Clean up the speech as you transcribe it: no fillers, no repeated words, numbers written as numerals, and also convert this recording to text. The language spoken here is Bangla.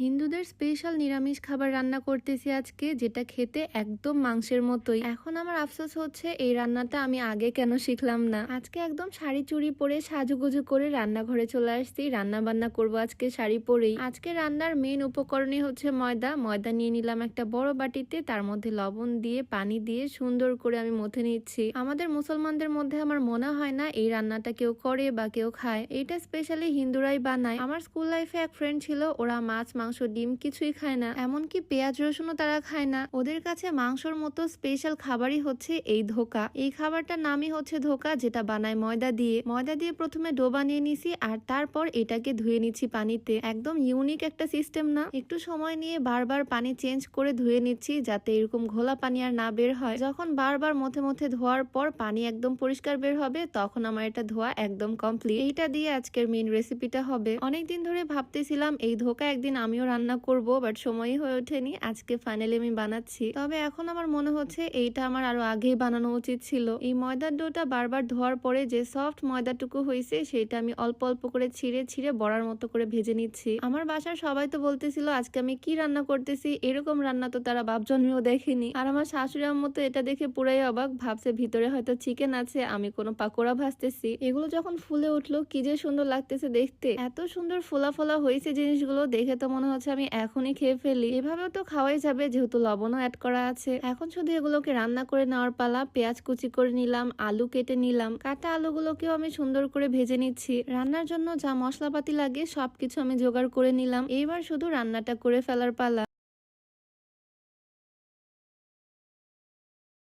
হিন্দুদের স্পেশাল নিরামিষ খাবার রান্না করতেছি আজকে, যেটা খেতে একদম মাংসের মতোই। এখন আমার আফসোস হচ্ছে এই রান্নাটা আমি আগে কেন শিখলাম না। আজকে একদম শাড়ি চুড়ি পরে সাজুগুজু করে রান্নাঘরে চলে আসছি, রান্না বান্না করবো আজকে শাড়ি পরেই। আজকে রান্নার মেন উপকরণই হচ্ছে ময়দা। ময়দা নিয়ে নিলাম একটা বড় বাটিতে, তার মধ্যে লবণ দিয়ে পানি দিয়ে সুন্দর করে আমি মথে নিচ্ছি। আমাদের মুসলমানদের মধ্যে আমার মনে হয় না এই রান্নাটা কেউ করে বা কেউ খায়, এটা স্পেশালি হিন্দুরাই বানায়। আমার স্কুল লাইফে এক ফ্রেন্ড ছিল, ওরা মাছ মাংস ডিম কিছুই খায় না, এমনকি পেঁয়াজ রসুনও তারা খায় না। ওদের কাছে মাংসর মতো স্পেশাল খাবারই হচ্ছে এই ধোকা। এই খাবারটার নামই হচ্ছে ধোকা, যেটা বানায় ময়দা দিয়ে। ময়দা দিয়ে প্রথমে ডো বানিয়ে নিছি, আর তারপর এটাকে ধুয়ে নিচ্ছি পানিতে। একদম ইউনিক একটা সিস্টেম না? একটু সময় নিয়ে বারবার পানি চেঞ্জ করে ধুয়ে নিচ্ছি, যাতে এরকম ঘোলা পানি আর না বের হয়। যখন বারবার মথে মথে ধোয়ার পর পানি একদম পরিষ্কার বের হবে, তখন আমার এটা ধোয়া একদম কমপ্লিট। এইটা দিয়ে আজকের মেন রেসিপিটা হবে। অনেকদিন ধরে ভাবতেছিলাম এই ধোকা একদিন আমিও রান্না করব, বাট সময়ই হয়ে ওঠেনি। আজকে ফাইনালি আমি বানাচ্ছি। তবে এখন আমার মনে হচ্ছে এইটা আমার আরো আগেই বানানো উচিত ছিল। এই ময়দার ডোটা বারবার ধোয়ার পরে যে সফট ময়দাটুকু হয়েছে, সেটা আমি অল্প অল্প করে ছিঁড়ে ছিঁড়ে বড়ার মতো করে ভেজে নিচ্ছি। আমার বাসার সবাই তো বলতেছিল আজকে আমি কি রান্না করতেছি, এরকম রান্না তো তারা বাপ জন্মেও দেখেনি। আর আমার শাশুড়ি আম্মু তো এটা দেখে পুরাই অবাক, ভাবছে ভিতরে হয়তো চিকেন আছে, আমি কোনো পাকোড়া ভাজতেছি। এগুলো যখন ফুলে উঠলো কি যে সুন্দর লাগতেছে দেখতে। এত সুন্দর ফোলা ফোলা হয়েছে জিনিসগুলো, দেখে তো মনে হচ্ছে আমি এখনই খেয়ে ফেলি। এভাবেও তো খাওয়াই যাবে, যেহেতু লবণও অ্যাড করা আছে। এখন শুধু এগুলোকে রান্না করে নেওয়ার পালা। পেঁয়াজ কুচি করে নিলাম, আলু কেটে নিলাম, কাটা আলুগুলোকেও আমি সুন্দর করে ভেজে নিচ্ছি। রান্নার জন্য যা মশলাপাতি লাগে সবকিছু আমি জোগাড় করে নিলাম। এইবার শুধু রান্নাটা করে ফেলার পালা।